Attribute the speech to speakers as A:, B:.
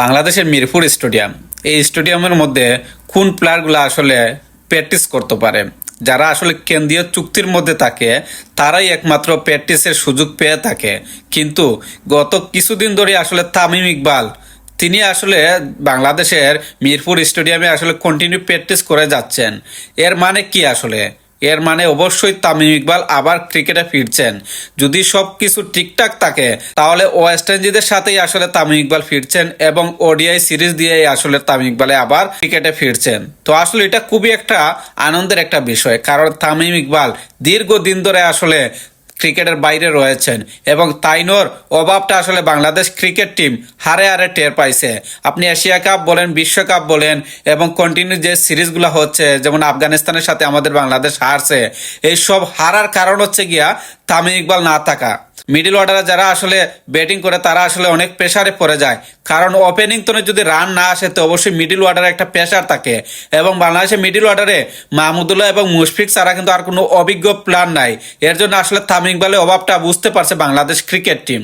A: বাংলাদেশের মিরপুর স্টেডিয়াম, এই স্টেডিয়ামের মধ্যে কোন প্লেয়ারগুলো আসলে প্র্যাকটিস করতে পারে? যারা আসলে কেন্দ্রীয় চুক্তির মধ্যে থাকে তারাই একমাত্র প্র্যাকটিসের সুযোগ পেয়ে থাকে। কিন্তু গত কিছুদিন ধরে আসলে তামিম ইকবাল তিনি আসলে বাংলাদেশের মিরপুর স্টেডিয়ামে আসলে কন্টিনিউ প্র্যাকটিস করে যাচ্ছেন। এর মানে কি আসলে? এর মানে অবশ্যই তামিম ইকবাল আবার ক্রিকেটে ফিরছেন। যদি সব কিছু ঠিকঠাক থাকে তাহলে ওয়েস্ট ইন্ডিজের সাথেই আসলে তামিম ইকবাল ফিরছেন এবং ওডিআই সিরিজ দিয়েই আসলে তামিম ইকবালে আবার ক্রিকেটে ফিরছেন। তো আসলে এটা খুবই একটা আনন্দের একটা বিষয়, কারণ তামিম ইকবাল দীর্ঘদিন ধরে আসলে ক্রিকেটের বাইরে রয়েছেন এবং তাইনোর অভাবটা আসলে বাংলাদেশ ক্রিকেট টিম হারে হারে টের পাইছে। আপনি এশিয়া কাপ বলেন, বিশ্বকাপ বলেন এবং কন্টিনিউ যে সিরিজগুলো হচ্ছে, যেমন আফগানিস্তানের সাথে আমাদের বাংলাদেশ হারছে, এই সব হারার কারণ হচ্ছে গিয়া তামিম ইকবাল না থাকা। মিডল অর্ডারে যারা আসলে ব্যাটিং করে তারা আসলে অনেক প্রেসারে পড়ে যায়, কারণ ওপেনিং তনে যদি রান না আসে তো অবশ্যই মিডল অর্ডারে একটা প্রেসার থাকে। এবং বাংলাদেশের মিডল অর্ডারে মাহমুদুল্লাহ এবং মুশফিক ছাড়া কিন্তু আর কোনো অভিজ্ঞ প্লেয়ার নাই। এর জন্য আসলে তামিম ইকবালের অভাবটা বুঝতে পারছে বাংলাদেশ ক্রিকেট টিম।